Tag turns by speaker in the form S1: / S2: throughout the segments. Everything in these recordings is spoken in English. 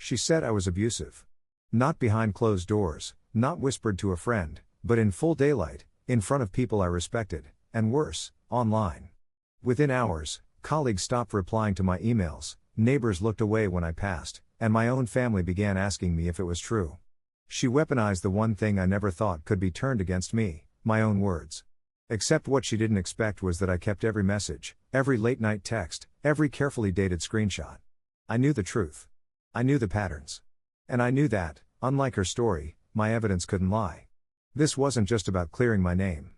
S1: She said I was abusive. Not behind closed doors, not whispered to a friend, but in full daylight, in front of people I respected, and worse, online. Within hours, colleagues stopped replying to my emails, neighbors looked away when I passed, and my own family began asking me if it was true. She weaponized the one thing I never thought could be turned against me, my own words. Except what she didn't expect was that I kept every message, every late-night text, every carefully dated screenshot. I knew the truth. I knew the patterns. And I knew that, unlike her story, my evidence couldn't lie. This wasn't just about clearing my name.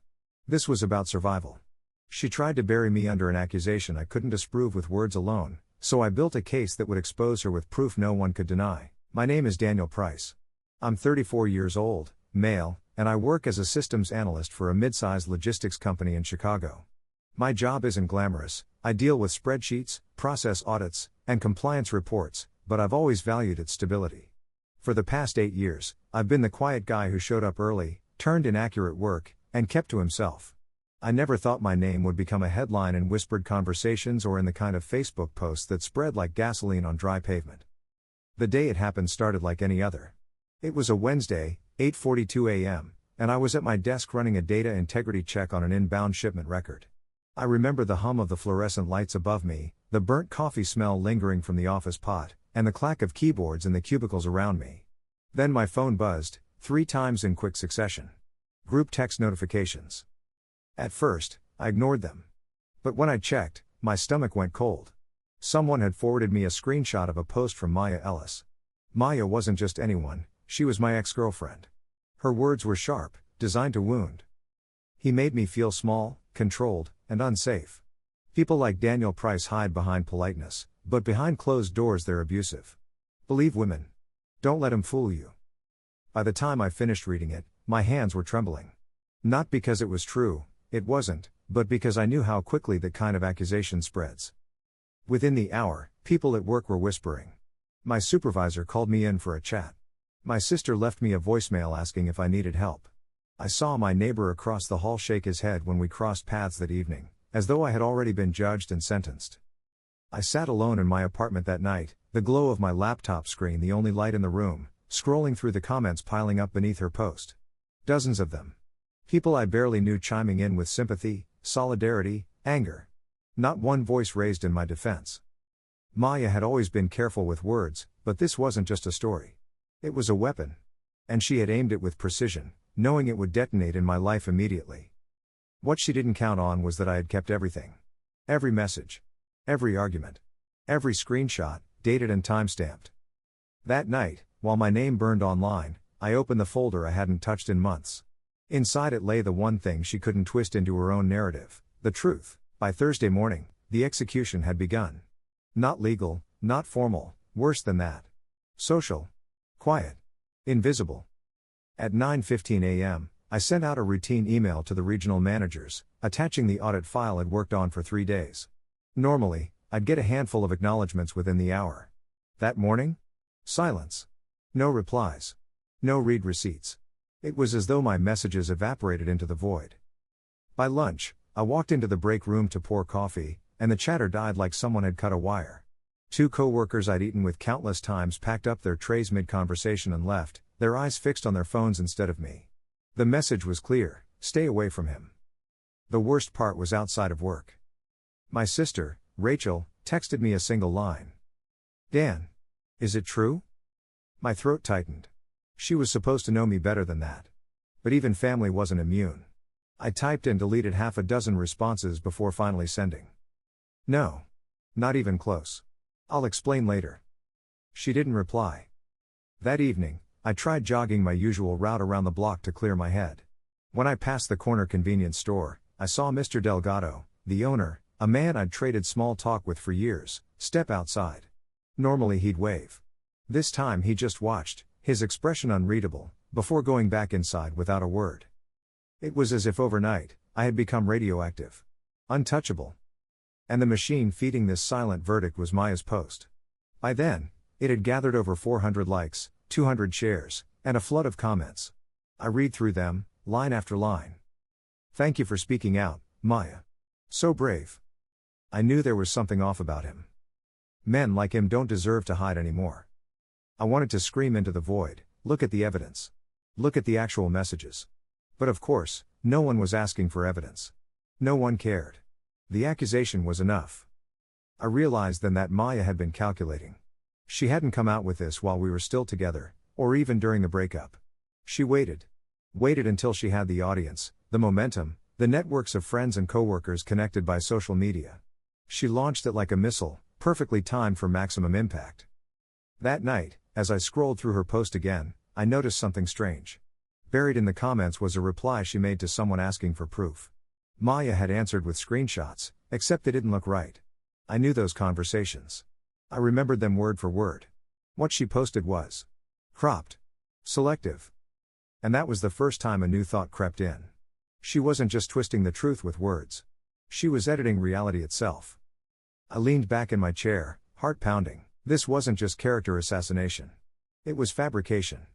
S1: This was about survival. She tried to bury me under an accusation I couldn't disprove with words alone, so I built a case that would expose her with proof no one could deny. My name is Daniel Price. I'm 34 years old, male, and I work as a systems analyst for a mid-sized logistics company in Chicago. My job isn't glamorous. I deal with spreadsheets, process audits, and compliance reports, but I've always valued its stability. For the past 8 years, I've been the quiet guy who showed up early, turned in accurate work, and kept to himself. I never thought my name would become a headline in whispered conversations or in the kind of Facebook posts that spread like gasoline on dry pavement. The day it happened started like any other. It was a Wednesday, 8:42 a.m., and I was at my desk running a data integrity check on an inbound shipment record. I remember the hum of the fluorescent lights above me, the burnt coffee smell lingering from the office pot, and the clack of keyboards in the cubicles around me. Then my phone buzzed, 3 times in quick succession. Group text notifications. At first, I ignored them. But when I checked, my stomach went cold. Someone had forwarded me a screenshot of a post from Maya Ellis. Maya wasn't just anyone, she was my ex-girlfriend. Her words were sharp, designed to wound. He made me feel small, controlled, and unsafe. People like Daniel Price hide behind politeness, but behind closed doors they're abusive. Believe women. Don't let 'em fool you. By the time I finished reading it, my hands were trembling. Not because it was true, it wasn't, but because I knew how quickly that kind of accusation spreads. Within the hour, people at work were whispering. My supervisor called me in for a chat. My sister left me a voicemail asking if I needed help. I saw my neighbor across the hall shake his head when we crossed paths that evening, as though I had already been judged and sentenced. I sat alone in my apartment that night, the glow of my laptop screen the only light in the room, scrolling through the comments piling up beneath her post. Dozens of them. People I barely knew chiming in with sympathy, solidarity, anger. Not one voice raised in my defense. Maya had always been careful with words, but this wasn't just a story. It was a weapon. And she had aimed it with precision, knowing it would detonate in my life immediately. What she didn't count on was that I had kept everything. Every message. Every argument. Every screenshot, dated and time-stamped. That night, while my name burned online, I opened the folder I hadn't touched in months. Inside it lay the one thing she couldn't twist into her own narrative, the truth. By Thursday morning, the execution had begun. Not legal, not formal, worse than that. Social. Quiet. Invisible. At 9:15 a.m., I sent out a routine email to the regional managers, attaching the audit file I'd worked on for 3 days. Normally, I'd get a handful of acknowledgments within the hour. That morning? Silence. No replies. No read receipts. It was as though my messages evaporated into the void. By lunch, I walked into the break room to pour coffee, and the chatter died like someone had cut a wire. 2 coworkers I'd eaten with countless times packed up their trays mid-conversation and left, their eyes fixed on their phones instead of me. The message was clear: stay away from him. The worst part was outside of work. My sister, Rachel, texted me a single line. Dan. Is it true? My throat tightened. She was supposed to know me better than that. But even family wasn't immune. I typed and deleted half a dozen responses before finally sending. No. Not even close. I'll explain later. She didn't reply. That evening, I tried jogging my usual route around the block to clear my head. When I passed the corner convenience store, I saw Mr. Delgado, the owner, a man I'd traded small talk with for years, step outside. Normally he'd wave. This time he just watched, his expression unreadable, before going back inside without a word. It was as if overnight, I had become radioactive. Untouchable. And the machine feeding this silent verdict was Maya's post. By then, it had gathered over 400 likes, 200 shares, and a flood of comments. I read through them, line after line. Thank you for speaking out, Maya. So brave. I knew there was something off about him. Men like him don't deserve to hide anymore. I wanted to scream into the void, look at the evidence. Look at the actual messages. But of course, no one was asking for evidence. No one cared. The accusation was enough. I realized then that Maya had been calculating. She hadn't come out with this while we were still together, or even during the breakup. She waited. Waited until she had the audience, the momentum, the networks of friends and coworkers connected by social media. She launched it like a missile, perfectly timed for maximum impact. That night, as I scrolled through her post again, I noticed something strange. Buried in the comments was a reply she made to someone asking for proof. Maya had answered with screenshots, except they didn't look right. I knew those conversations. I remembered them word for word. What she posted was cropped, selective. And that was the first time a new thought crept in. She wasn't just twisting the truth with words. She was editing reality itself. I leaned back in my chair, heart pounding. This wasn't just character assassination. It was fabrication.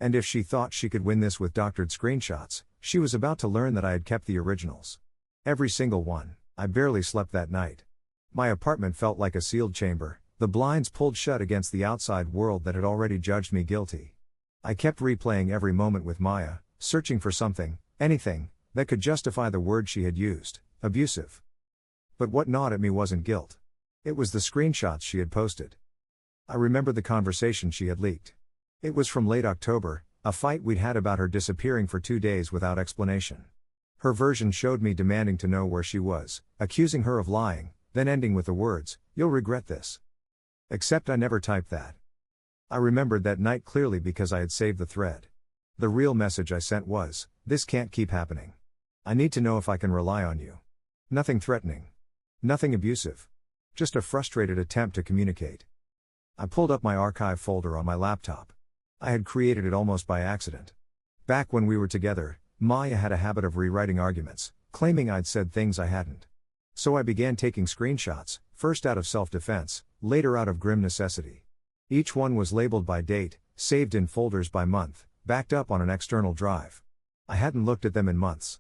S1: And if she thought she could win this with doctored screenshots, she was about to learn that I had kept the originals. Every single one. I barely slept that night. My apartment felt like a sealed chamber, the blinds pulled shut against the outside world that had already judged me guilty. I kept replaying every moment with Maya, searching for something, anything, that could justify the word she had used, abusive. But what gnawed at me wasn't guilt. It was the screenshots she had posted. I remember the conversation she had leaked. It was from late October, a fight we'd had about her disappearing for 2 days without explanation. Her version showed me demanding to know where she was, accusing her of lying, then ending with the words, "You'll regret this." Except I never typed that. I remembered that night clearly because I had saved the thread. The real message I sent was, "This can't keep happening. I need to know if I can rely on you." Nothing threatening. Nothing abusive. Just a frustrated attempt to communicate. I pulled up my archive folder on my laptop. I had created it almost by accident. Back when we were together, Maya had a habit of rewriting arguments, claiming I'd said things I hadn't. So I began taking screenshots, first out of self-defense, later out of grim necessity. Each one was labeled by date, saved in folders by month, backed up on an external drive. I hadn't looked at them in months.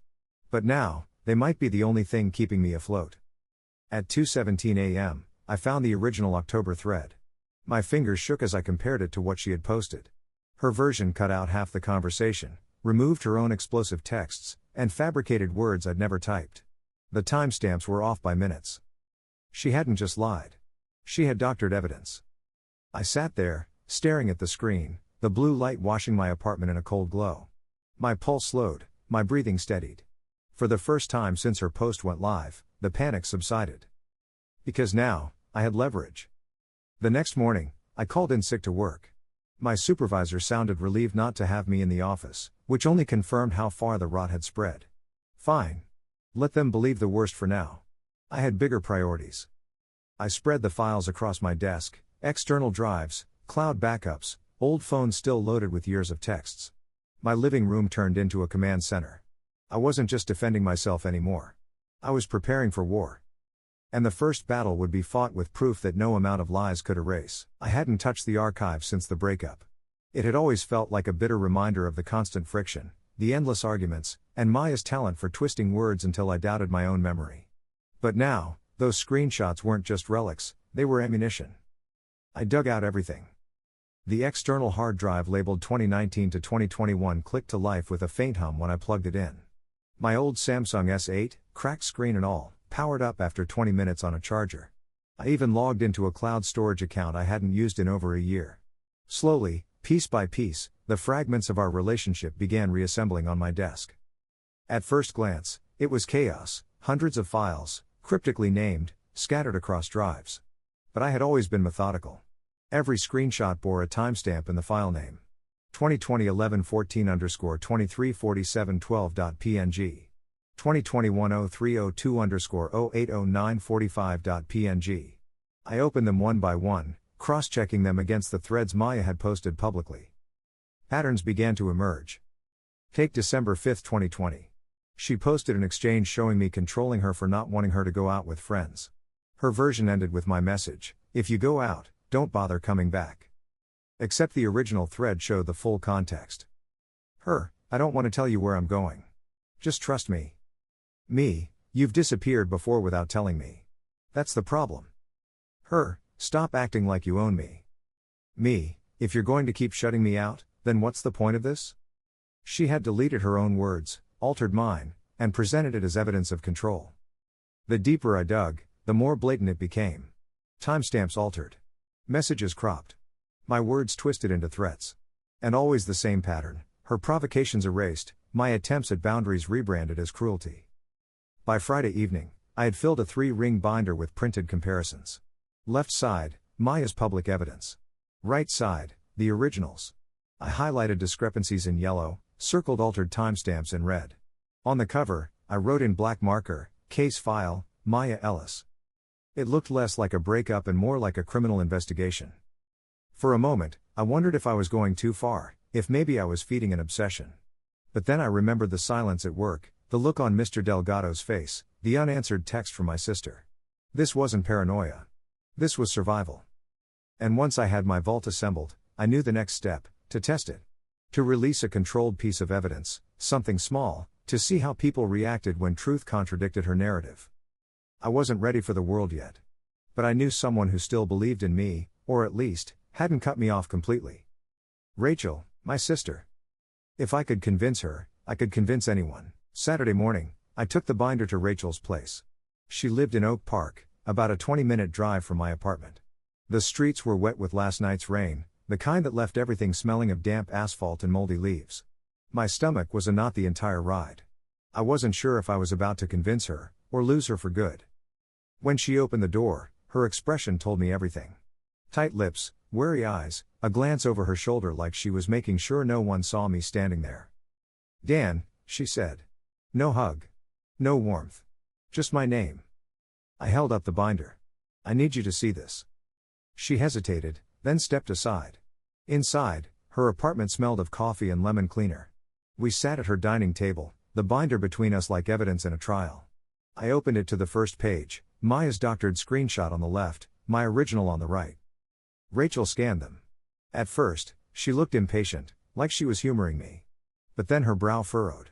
S1: But now, they might be the only thing keeping me afloat. At 2:17 a.m., I found the original October thread. My fingers shook as I compared it to what she had posted. Her version cut out half the conversation, removed her own explosive texts, and fabricated words I'd never typed. The timestamps were off by minutes. She hadn't just lied. She had doctored evidence. I sat there, staring at the screen, the blue light washing my apartment in a cold glow. My pulse slowed, my breathing steadied. For the first time since her post went live, the panic subsided. Because now, I had leverage. The next morning, I called in sick to work. My supervisor sounded relieved not to have me in the office, which only confirmed how far the rot had spread. Fine. Let them believe the worst for now. I had bigger priorities. I spread the files across my desk, external drives, cloud backups, old phones still loaded with years of texts. My living room turned into a command center. I wasn't just defending myself anymore. I was preparing for war. And the first battle would be fought with proof that no amount of lies could erase. I hadn't touched the archive since the breakup. It had always felt like a bitter reminder of the constant friction, the endless arguments, and Maya's talent for twisting words until I doubted my own memory. But now, those screenshots weren't just relics, they were ammunition. I dug out everything. The external hard drive labeled 2019 to 2021 clicked to life with a faint hum when I plugged it in. My old Samsung S8, cracked screen and all, powered up after 20 minutes on a charger. I even logged into a cloud storage account I hadn't used in over a year. Slowly, piece by piece, the fragments of our relationship began reassembling on my desk. At first glance, it was chaos, hundreds of files, cryptically named, scattered across drives. But I had always been methodical. Every screenshot bore a timestamp in the file name. 2020 11-14-234712.png. 2021-0302-080945.png. I opened them one by one, cross-checking them against the threads Maya had posted publicly. Patterns began to emerge. Take December 5, 2020. She posted an exchange showing me controlling her for not wanting her to go out with friends. Her version ended with my message, "If you go out, don't bother coming back." Except the original thread showed the full context. Her, "I don't want to tell you where I'm going. Just trust me." Me, "You've disappeared before without telling me. That's the problem." Her, "Stop acting like you own me." Me, if you're going to keep shutting me out, then what's the point of this? She had deleted her own words, altered mine, and presented it as evidence of control. The deeper I dug, the more blatant it became. Timestamps altered. Messages cropped. My words twisted into threats. And always the same pattern, her provocations erased, my attempts at boundaries rebranded as cruelty. By Friday evening, I had filled a 3-ring binder with printed comparisons. Left side, Maya's public evidence. Right side, the originals. I highlighted discrepancies in yellow, circled altered timestamps in red. On the cover, I wrote in black marker, case file, Maya Ellis. It looked less like a breakup and more like a criminal investigation. For a moment, I wondered if I was going too far, if maybe I was feeding an obsession. But then I remembered the silence at work, the look on Mr. Delgado's face, the unanswered text from my sister. This wasn't paranoia. This was survival. And once I had my vault assembled, I knew the next step, to test it. To release a controlled piece of evidence, something small, to see how people reacted when truth contradicted her narrative. I wasn't ready for the world yet. But I knew someone who still believed in me, or at least, hadn't cut me off completely. Rachel, my sister. If I could convince her, I could convince anyone. Saturday morning, I took the binder to Rachel's place. She lived in Oak Park, about a 20-minute drive from my apartment. The streets were wet with last night's rain, the kind that left everything smelling of damp asphalt and moldy leaves. My stomach was a knot the entire ride. I wasn't sure if I was about to convince her, or lose her for good. When she opened the door, her expression told me everything. Tight lips, wary eyes, a glance over her shoulder like she was making sure no one saw me standing there. Dan, she said. No hug. No warmth. Just my name. I held up the binder. I need you to see this. She hesitated, then stepped aside. Inside, her apartment smelled of coffee and lemon cleaner. We sat at her dining table, the binder between us like evidence in a trial. I opened it to the first page, Maya's doctored screenshot on the left, my original on the right. Rachel scanned them. At first, she looked impatient, like she was humoring me. But then her brow furrowed.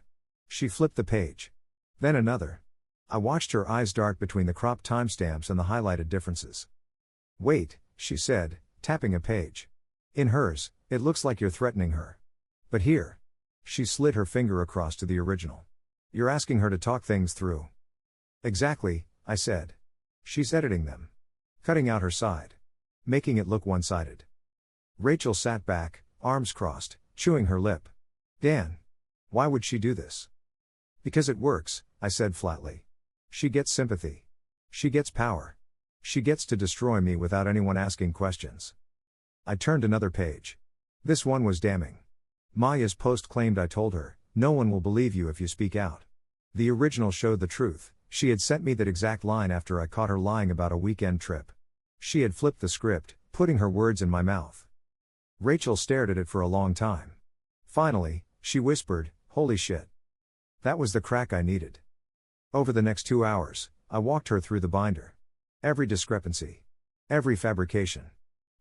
S1: She flipped the page. Then another. I watched her eyes dart between the cropped timestamps and the highlighted differences. Wait, she said, tapping a page. In hers, it looks like you're threatening her. But here. She slid her finger across to the original. You're asking her to talk things through. Exactly, I said. She's editing them. Cutting out her side. Making it look one-sided. Rachel sat back, arms crossed, chewing her lip. Dan. Why would she do this? Because it works, I said flatly. She gets sympathy. She gets power. She gets to destroy me without anyone asking questions. I turned another page. This one was damning. Maya's post claimed I told her, no one will believe you if you speak out. The original showed the truth. She had sent me that exact line after I caught her lying about a weekend trip. She had flipped the script, putting her words in my mouth. Rachel stared at it for a long time. Finally, she whispered, "Holy shit." That was the crack I needed. Over the next 2 hours, I walked her through the binder. Every discrepancy. Every fabrication.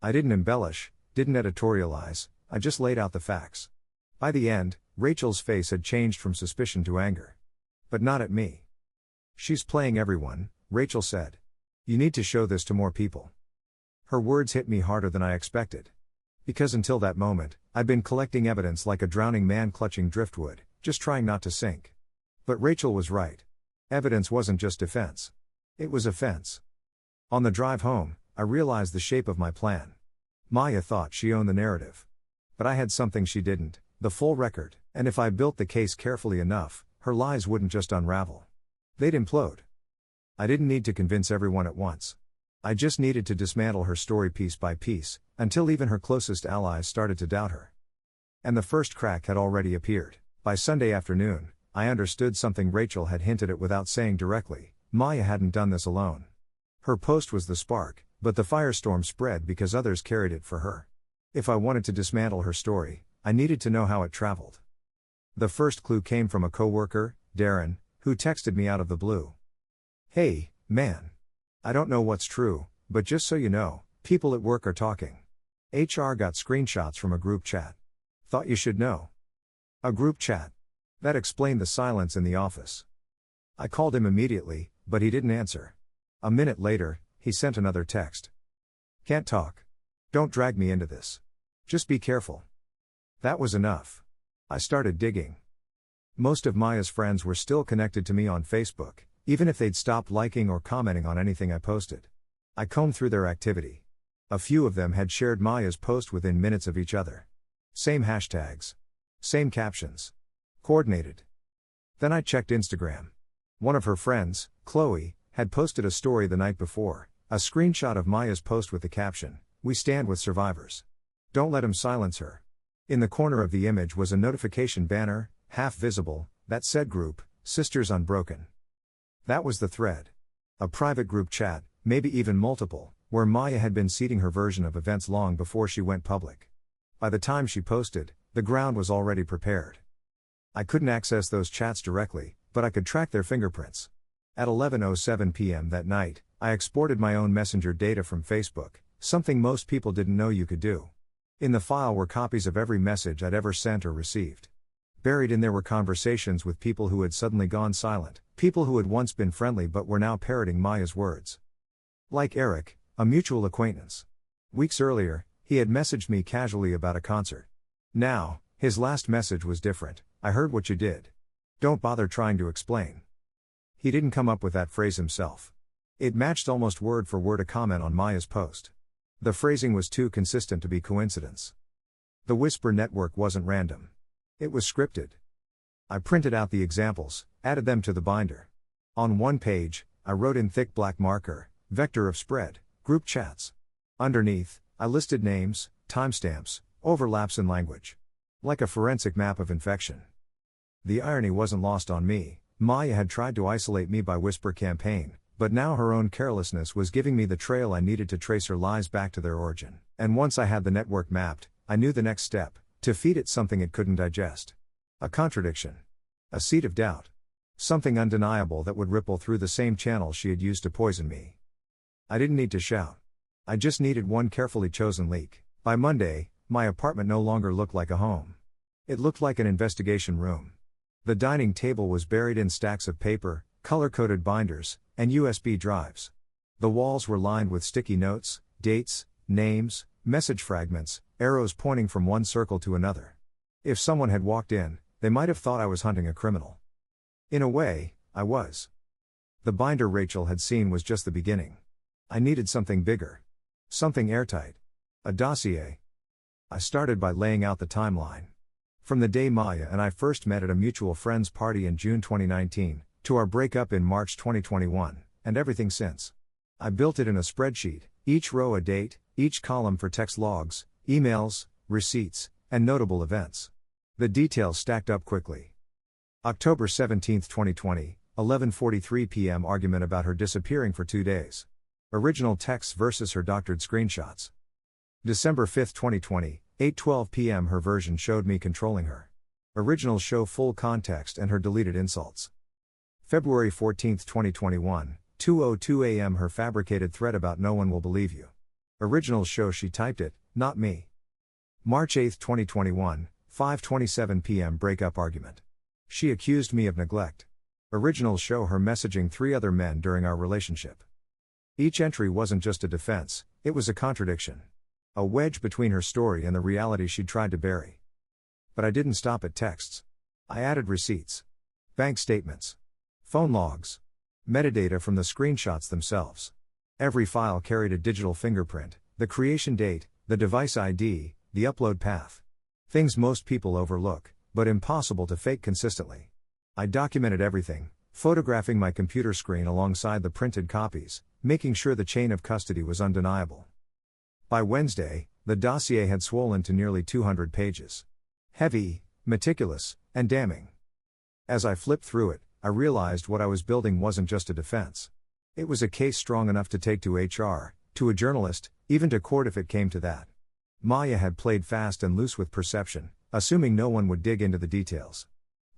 S1: I didn't embellish, didn't editorialize, I just laid out the facts. By the end, Rachel's face had changed from suspicion to anger. But not at me. She's playing everyone, Rachel said. You need to show this to more people. Her words hit me harder than I expected. Because until that moment, I'd been collecting evidence like a drowning man clutching driftwood, just trying not to sink. But Rachel was right. Evidence wasn't just defense. It was offense. On the drive home, I realized the shape of my plan. Maya thought she owned the narrative. But I had something she didn't, the full record, and if I built the case carefully enough, her lies wouldn't just unravel. They'd implode. I didn't need to convince everyone at once. I just needed to dismantle her story piece by piece, until even her closest allies started to doubt her. And the first crack had already appeared. By Sunday afternoon, I understood something Rachel had hinted at without saying directly. Maya hadn't done this alone. Her post was the spark, but the firestorm spread because others carried it for her. If I wanted to dismantle her story, I needed to know how it traveled. The first clue came from a coworker, Darren, who texted me out of the blue. Hey, man. I don't know what's true, but just so you know, people at work are talking. HR got screenshots from a group chat. Thought you should know. A group chat. That explained the silence in the office. I called him immediately, but he didn't answer. A minute later, he sent another text. Can't talk. Don't drag me into this. Just be careful. That was enough. I started digging. Most of Maya's friends were still connected to me on Facebook, even if they'd stopped liking or commenting on anything I posted. I combed through their activity. A few of them had shared Maya's post within minutes of each other. Same hashtags. Same captions. Coordinated. Then I checked Instagram. One of her friends, Chloe, had posted a story the night before, a screenshot of Maya's post with the caption, "We stand with survivors. Don't let him silence her." In the corner of the image was a notification banner, half visible, that said group, Sisters Unbroken. That was the thread. A private group chat, maybe even multiple, where Maya had been seeding her version of events long before she went public. By the time she posted, the ground was already prepared. I couldn't access those chats directly, but I could track their fingerprints. At 11:07 p.m. that night, I exported my own messenger data from Facebook, something most people didn't know you could do. In the file were copies of every message I'd ever sent or received. Buried in there were conversations with people who had suddenly gone silent, people who had once been friendly but were now parroting Maya's words. Like Eric, a mutual acquaintance. Weeks earlier, he had messaged me casually about a concert. Now, his last message was different. "I heard what you did. Don't bother trying to explain." He didn't come up with that phrase himself. It matched almost word for word a comment on Maya's post. The phrasing was too consistent to be coincidence. The Whisper network wasn't random. It was scripted. I printed out the examples, added them to the binder. On one page, I wrote in thick black marker, "Vector of spread, group chats." Underneath, I listed names, timestamps, overlaps in language. Like a forensic map of infection. The irony wasn't lost on me. Maya had tried to isolate me by Whisper campaign, but now her own carelessness was giving me the trail I needed to trace her lies back to their origin. And once I had the network mapped, I knew the next step, to feed it something it couldn't digest. A contradiction. A seed of doubt. Something undeniable that would ripple through the same channel she had used to poison me. I didn't need to shout. I just needed one carefully chosen leak. By Monday, my apartment no longer looked like a home. It looked like an investigation room. The dining table was buried in stacks of paper, color-coded binders, and USB drives. The walls were lined with sticky notes, dates, names, message fragments, arrows pointing from one circle to another. If someone had walked in, they might have thought I was hunting a criminal. In a way, I was. The binder Rachel had seen was just the beginning. I needed something bigger. Something airtight. A dossier. I started by laying out the timeline. From the day Maya and I first met at a mutual friend's party in June 2019, to our breakup in March 2021, and everything since. I built it in a spreadsheet, each row a date, each column for text logs, emails, receipts, and notable events. The details stacked up quickly. October 17, 2020, 11:43 p.m. Argument about her disappearing for 2 days. Original texts versus her doctored screenshots. December 5, 2020, 8:12 p.m. Her version showed me controlling her. Originals show full context and her deleted insults. February 14, 2021, 2:02 a.m. Her fabricated thread about "no one will believe you." Originals show she typed it, not me. March 8, 2021, 5:27 p.m. Breakup argument. She accused me of neglect. Originals show her messaging 3 other men during our relationship. Each entry wasn't just a defense, it was a contradiction. A wedge between her story and the reality she'd tried to bury. But I didn't stop at texts. I added receipts. Bank statements. Phone logs. Metadata from the screenshots themselves. Every file carried a digital fingerprint, the creation date, the device ID, the upload path. Things most people overlook, but impossible to fake consistently. I documented everything, photographing my computer screen alongside the printed copies, making sure the chain of custody was undeniable. By Wednesday, the dossier had swollen to nearly 200 pages. Heavy, meticulous, and damning. As I flipped through it, I realized what I was building wasn't just a defense. It was a case strong enough to take to HR, to a journalist, even to court if it came to that. Maya had played fast and loose with perception, assuming no one would dig into the details.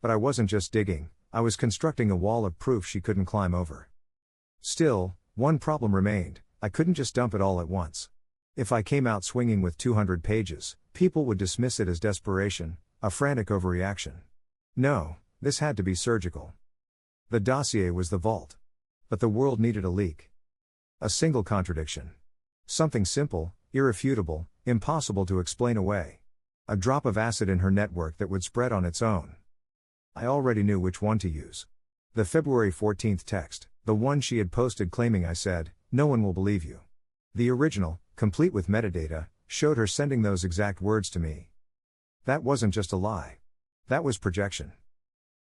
S1: But I wasn't just digging, I was constructing a wall of proof she couldn't climb over. Still, one problem remained: I couldn't just dump it all at once. If I came out swinging with 200 pages, people would dismiss it as desperation, a frantic overreaction. No, this had to be surgical. The dossier was the vault. But the world needed a leak. A single contradiction. Something simple, irrefutable, impossible to explain away. A drop of acid in her network that would spread on its own. I already knew which one to use. The February 14th text, the one she had posted claiming I said, "No one will believe you." The original, complete with metadata, showed her sending those exact words to me. That wasn't just a lie. That was projection.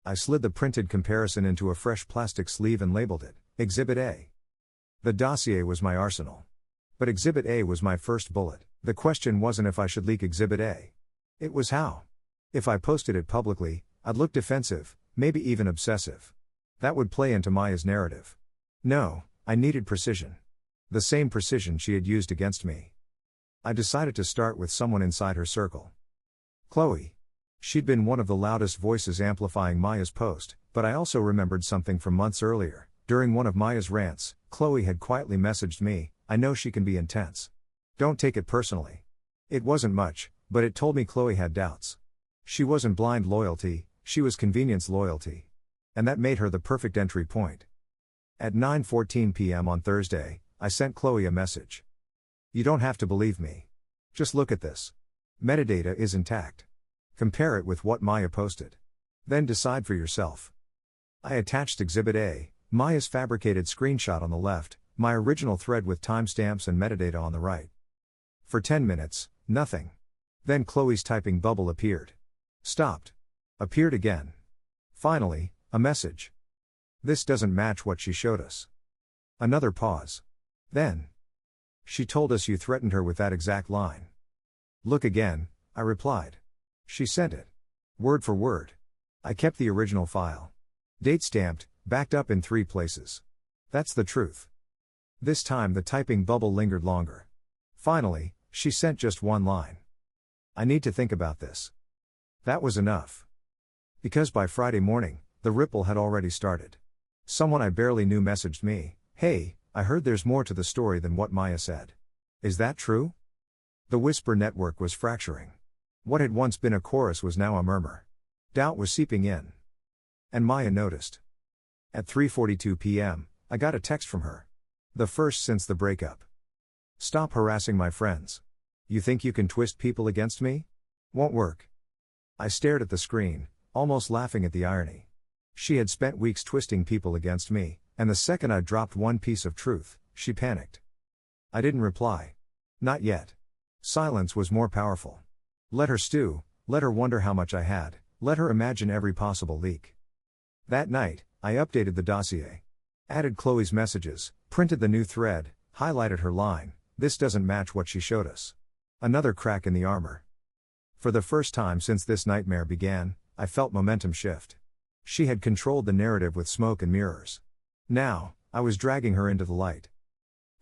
S1: I slid the printed comparison into a fresh plastic sleeve and labeled it, Exhibit A. The dossier was my arsenal. But Exhibit A was my first bullet. The question wasn't if I should leak Exhibit A. It was how. If I posted it publicly, I'd look defensive, maybe even obsessive. That would play into Maya's narrative. No, I needed precision. The same precision she had used against me. I decided to start with someone inside her circle. Chloe. She'd been one of the loudest voices amplifying Maya's post, but I also remembered something from months earlier. During one of Maya's rants, Chloe had quietly messaged me, "I know she can be intense. Don't take it personally." It wasn't much, but it told me Chloe had doubts. She wasn't blind loyalty, she was convenience loyalty. And that made her the perfect entry point. At 9:14 p.m. on Thursday, I sent Chloe a message. "You don't have to believe me. Just look at this. Metadata is intact. Compare it with what Maya posted. Then decide for yourself." I attached Exhibit A, Maya's fabricated screenshot on the left, my original thread with timestamps and metadata on the right. For 10 minutes, nothing. Then Chloe's typing bubble appeared. Stopped. Appeared again. Finally, a message. "This doesn't match what she showed us." Another pause. Then. "She told us you threatened her with that exact line." "Look again," I replied. She sent it. Word for word. I kept the original file. Date stamped, backed up in 3 places. That's the truth. This time the typing bubble lingered longer. Finally, she sent just one line. "I need to think about this." That was enough. Because by Friday morning, the ripple had already started. Someone I barely knew messaged me, "Hey, I heard there's more to the story than what Maya said. Is that true?" The whisper network was fracturing. What had once been a chorus was now a murmur. Doubt was seeping in. And Maya noticed. At 3:42 p.m., I got a text from her. The first since the breakup. "Stop harassing my friends. You think you can twist people against me? Won't work." I stared at the screen, almost laughing at the irony. She had spent weeks twisting people against me, and the second I dropped one piece of truth, she panicked. I didn't reply. Not yet. Silence was more powerful. Let her stew, let her wonder how much I had, let her imagine every possible leak. That night, I updated the dossier. Added Chloe's messages, printed the new thread, highlighted her line, "This doesn't match what she showed us." Another crack in the armor. For the first time since this nightmare began, I felt momentum shift. She had controlled the narrative with smoke and mirrors. Now, I was dragging her into the light.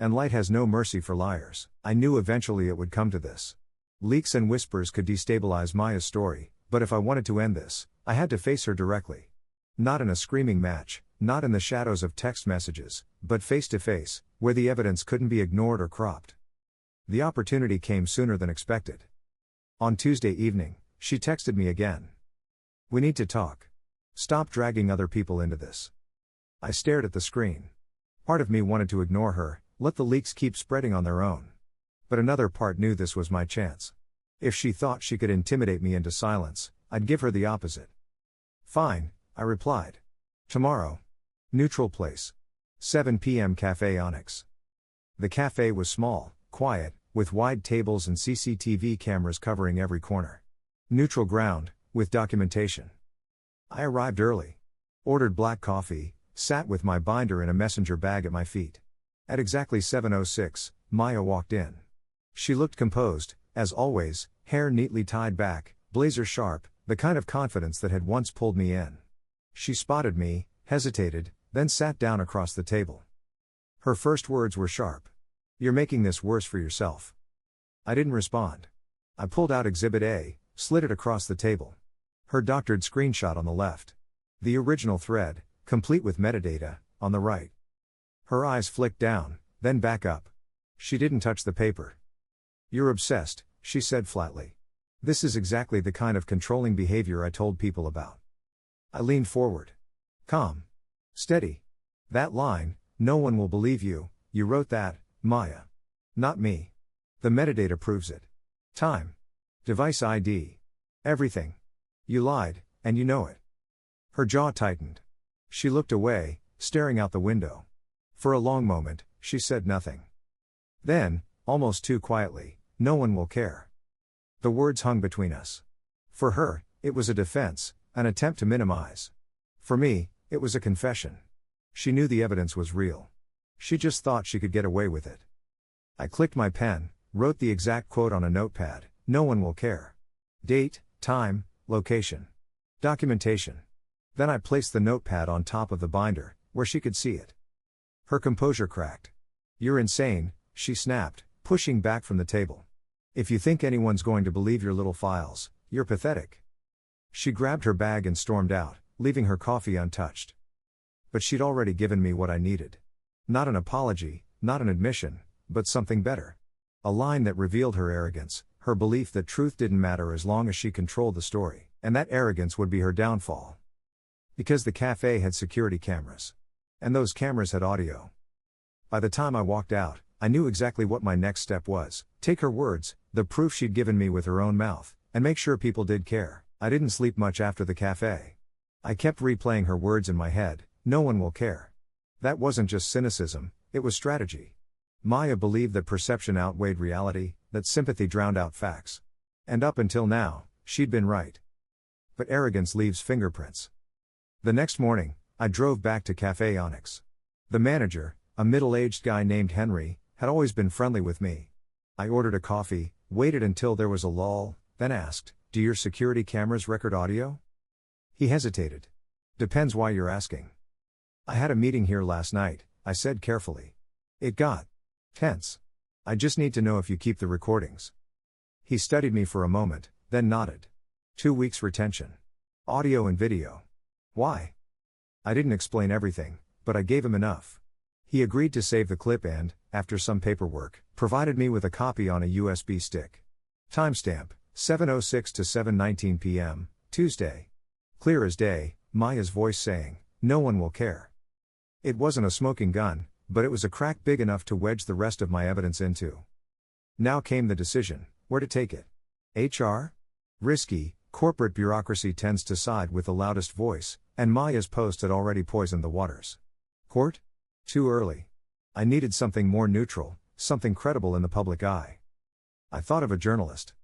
S1: And light has no mercy for liars. I knew eventually it would come to this. Leaks and whispers could destabilize Maya's story, but if I wanted to end this, I had to face her directly. Not in a screaming match, not in the shadows of text messages, but face to face, where the evidence couldn't be ignored or cropped. The opportunity came sooner than expected. On Tuesday evening, she texted me again. "We need to talk. Stop dragging other people into this." I stared at the screen. Part of me wanted to ignore her, let the leaks keep spreading on their own. But another part knew this was my chance. If she thought she could intimidate me into silence, I'd give her the opposite. "Fine," I replied. "Tomorrow. Neutral place. 7 p.m. Café Onyx." The cafe was small, quiet, with wide tables and CCTV cameras covering every corner. Neutral ground, with documentation. I arrived early. Ordered black coffee, sat with my binder in a messenger bag at my feet. At exactly 7:06, Maya walked in. She looked composed, as always, hair neatly tied back, blazer sharp, the kind of confidence that had once pulled me in. She spotted me, hesitated, then sat down across the table. Her first words were sharp. "You're making this worse for yourself." I didn't respond. I pulled out Exhibit A, slid it across the table. Her doctored screenshot on the left. The original thread, complete with metadata, on the right. Her eyes flicked down, then back up. She didn't touch the paper. "You're obsessed," she said flatly. "This is exactly the kind of controlling behavior I told people about." I leaned forward. Calm. Steady. "That line, 'No one will believe you,' you wrote that, Maya. Not me. The metadata proves it. Time. Device ID. Everything. You lied, and you know it. Her jaw tightened. She looked away, staring out the window. For a long moment, she said nothing. Then, almost too quietly, "No one will care." The words hung between us. For her, it was a defense, an attempt to minimize. For me, it was a confession. She knew the evidence was real. She just thought she could get away with it. I clicked my pen, wrote the exact quote on a notepad: "No one will care." Date, time, location. Documentation. Then I placed the notepad on top of the binder, where she could see it. Her composure cracked. "You're insane," she snapped, pushing back from the table. "If you think anyone's going to believe your little files, you're pathetic." She grabbed her bag and stormed out, leaving her coffee untouched. But she'd already given me what I needed. Not an apology, not an admission, but something better. A line that revealed her arrogance, her belief that truth didn't matter as long as she controlled the story, and that arrogance would be her downfall. Because the cafe had security cameras. And those cameras had audio. By the time I walked out, I knew exactly what my next step was: take her words, the proof she'd given me with her own mouth, and make sure people did care. I didn't sleep much after the cafe. I kept replaying her words in my head: "No one will care." That wasn't just cynicism, it was strategy. Maya believed that perception outweighed reality, that sympathy drowned out facts. And up until now, she'd been right. But arrogance leaves fingerprints. The next morning, I drove back to Café Onyx. The manager, a middle-aged guy named Henry, had always been friendly with me. I ordered a coffee, waited until there was a lull, then asked, "Do your security cameras record audio?" He hesitated. "Depends why you're asking." "I had a meeting here last night," I said carefully. It got tense. "I just need to know if you keep the recordings." He studied me for a moment, then nodded. 2 weeks retention. Audio and video. Why? I didn't explain everything, but I gave him enough. He agreed to save the clip and, after some paperwork, provided me with a copy on a USB stick. Timestamp, 7:06 to 7:19 p.m., Tuesday. Clear as day, Maya's voice saying, "No one will care." It wasn't a smoking gun, but it was a crack big enough to wedge the rest of my evidence into. Now came the decision: where to take it. HR? Risky. Corporate bureaucracy tends to side with the loudest voice, and Maya's post had already poisoned the waters. Court? Too early. I needed something more neutral, something credible in the public eye. I thought of a journalist.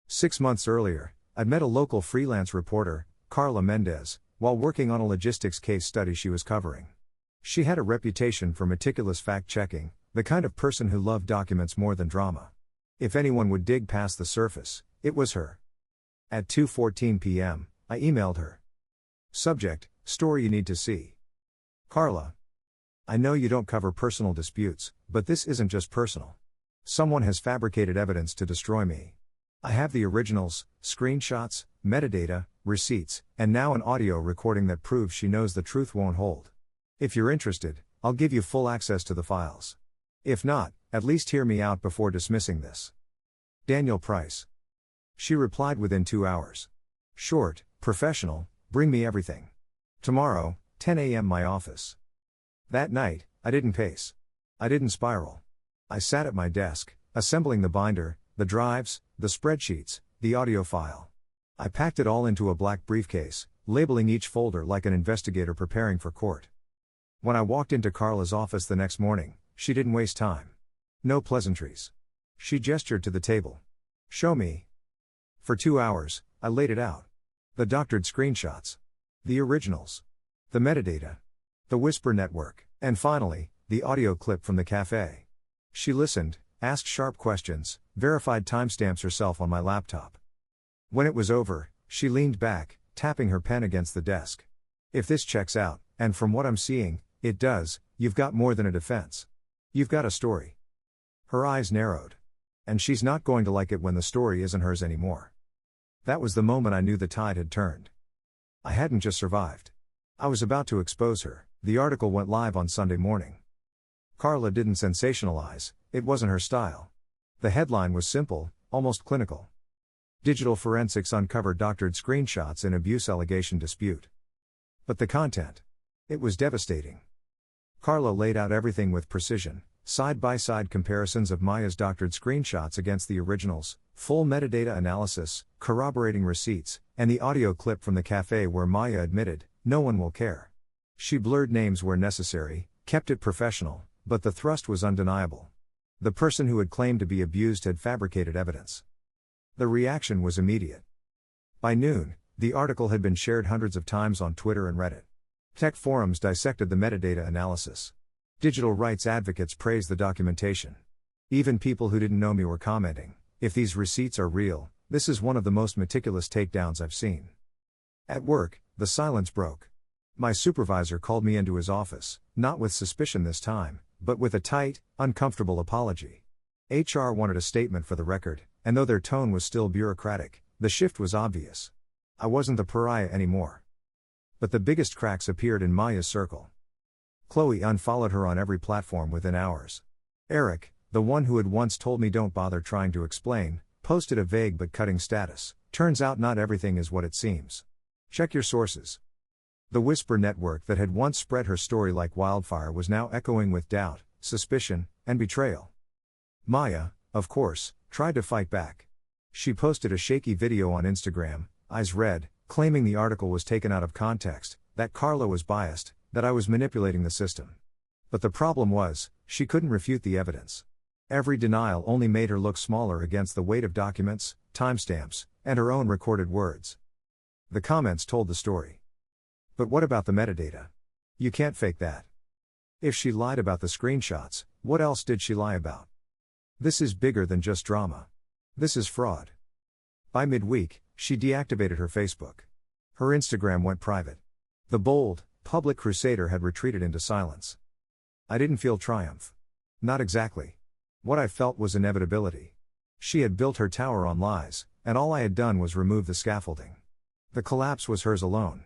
S1: 6 months earlier, I'd met a local freelance reporter, Carla Mendez, while working on a logistics case study she was covering. She had a reputation for meticulous fact-checking, the kind of person who loved documents more than drama. If anyone would dig past the surface, it was her. At 2:14 p.m., I emailed her. Subject: story you need to see. Carla. I know you don't cover personal disputes, but this isn't just personal. Someone has fabricated evidence to destroy me. I have the originals, screenshots, metadata, receipts, and now an audio recording that proves she knows the truth won't hold. If you're interested, I'll give you full access to the files. If not, at least hear me out before dismissing this. Daniel Price. She replied within 2 hours. Short, professional, bring me everything. Tomorrow, 10 a.m. my office. That night, I didn't pace. I didn't spiral. I sat at my desk, assembling the binder, the drives, the spreadsheets, the audio file. I packed it all into a black briefcase, labeling each folder like an investigator preparing for court. When I walked into Carla's office the next morning, she didn't waste time. No pleasantries. She gestured to the table. Show me. For 2 hours, I laid it out. The doctored screenshots. The originals. The metadata. The whisper network, and finally, the audio clip from the cafe. She listened, asked sharp questions, verified timestamps herself on my laptop. When it was over, she leaned back, tapping her pen against the desk. If this checks out, and from what I'm seeing, it does, you've got more than a defense. You've got a story. Her eyes narrowed. And she's not going to like it when the story isn't hers anymore. That was the moment I knew the tide had turned. I hadn't just survived. I was about to expose her. The article went live on Sunday morning. Carla didn't sensationalize, it wasn't her style. The headline was simple, almost clinical. Digital forensics uncovered doctored screenshots in abuse allegation dispute. But the content? It was devastating. Carla laid out everything with precision, side-by-side comparisons of Maya's doctored screenshots against the originals, Full metadata analysis, corroborating receipts, and the audio clip from the cafe where Maya admitted, "No one will care." She blurred names where necessary, kept it professional, but the thrust was undeniable. The person who had claimed to be abused had fabricated evidence. The reaction was immediate. By noon, the article had been shared hundreds of times on Twitter and Reddit. Tech forums dissected the metadata analysis. Digital rights advocates praised the documentation. Even people who didn't know me were commenting, "If these receipts are real, this is one of the most meticulous takedowns I've seen." At work, the silence broke. My supervisor called me into his office, not with suspicion this time, but with a tight, uncomfortable apology. HR wanted a statement for the record, and though their tone was still bureaucratic, the shift was obvious. I wasn't the pariah anymore. But the biggest cracks appeared in Maya's circle. Chloe unfollowed her on every platform within hours. Eric, the one who had once told me don't bother trying to explain, posted a vague but cutting status. Turns out not everything is what it seems. Check your sources. The whisper network that had once spread her story like wildfire was now echoing with doubt, suspicion, and betrayal. Maya, of course, tried to fight back. She posted a shaky video on Instagram, eyes red, claiming the article was taken out of context, that Carla was biased, that I was manipulating the system. But the problem was, she couldn't refute the evidence. Every denial only made her look smaller against the weight of documents, timestamps, and her own recorded words. The comments told the story. But what about the metadata? You can't fake that. If she lied about the screenshots, what else did she lie about? This is bigger than just drama. This is fraud. By midweek, she deactivated her Facebook. Her Instagram went private. The bold, public crusader had retreated into silence. I didn't feel triumph. Not exactly. What I felt was inevitability. She had built her tower on lies, and all I had done was remove the scaffolding. The collapse was hers alone.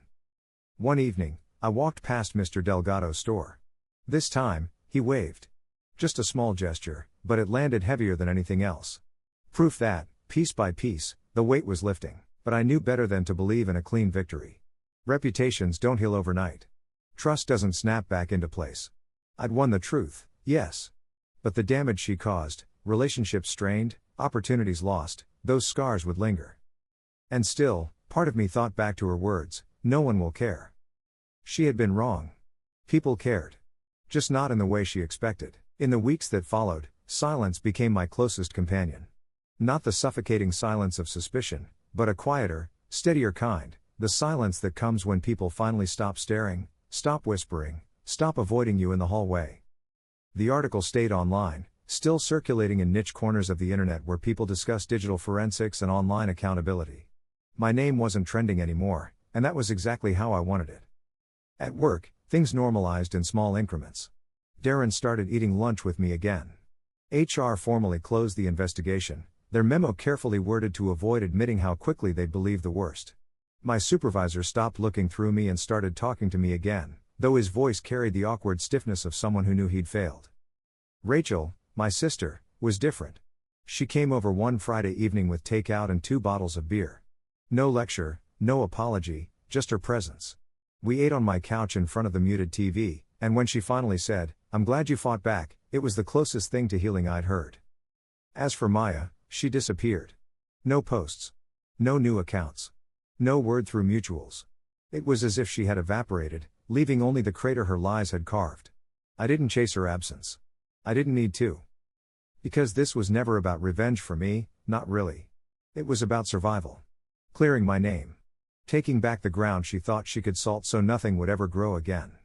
S1: One evening, I walked past Mr. Delgado's store. This time, he waved. Just a small gesture, but it landed heavier than anything else. Proof that, piece by piece, the weight was lifting, but I knew better than to believe in a clean victory. Reputations don't heal overnight. Trust doesn't snap back into place. I'd won the truth, yes. But the damage she caused, relationships strained, opportunities lost, those scars would linger. And still, part of me thought back to her words, "No one will care." She had been wrong. People cared. Just not in the way she expected. In the weeks that followed, silence became my closest companion. Not the suffocating silence of suspicion, but a quieter, steadier kind, the silence that comes when people finally stop staring, stop whispering, stop avoiding you in the hallway. The article stayed online, still circulating in niche corners of the internet where people discuss digital forensics and online accountability. My name wasn't trending anymore, and that was exactly how I wanted it. At work, things normalized in small increments. Darren started eating lunch with me again. HR formally closed the investigation, their memo carefully worded to avoid admitting how quickly they'd believe the worst. My supervisor stopped looking through me and started talking to me again, though his voice carried the awkward stiffness of someone who knew he'd failed. Rachel, my sister, was different. She came over one Friday evening with takeout and 2 bottles of beer. No lecture, no apology, just her presence. We ate on my couch in front of the muted TV, and when she finally said, "I'm glad you fought back," it was the closest thing to healing I'd heard. As for Maya, she disappeared. No posts. No new accounts. No word through mutuals. It was as if she had evaporated, leaving only the crater her lies had carved. I didn't chase her absence. I didn't need to. Because this was never about revenge for me, not really. It was about survival. Clearing my name. Taking back the ground she thought she could salt so nothing would ever grow again.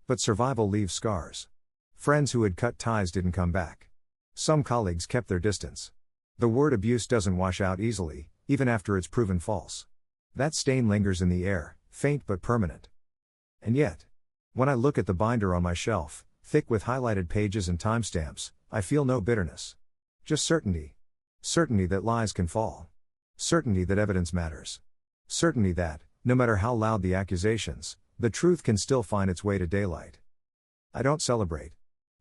S1: But survival leaves scars. Friends who had cut ties didn't come back. Some colleagues kept their distance. The word abuse doesn't wash out easily, even after it's proven false. That stain lingers in the air, faint but permanent. And yet, when I look at the binder on my shelf, thick with highlighted pages and timestamps, I feel no bitterness. Just certainty. Certainty that lies can fall. Certainty that evidence matters. Certainty that, no matter how loud the accusations, the truth can still find its way to daylight. I don't celebrate.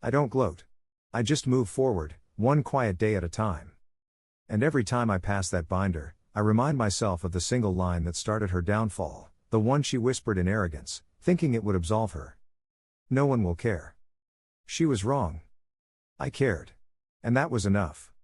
S1: I don't gloat. I just move forward, one quiet day at a time. And every time I pass that binder, I remind myself of the single line that started her downfall, the one she whispered in arrogance, thinking it would absolve her. No one will care. She was wrong. I cared. And that was enough.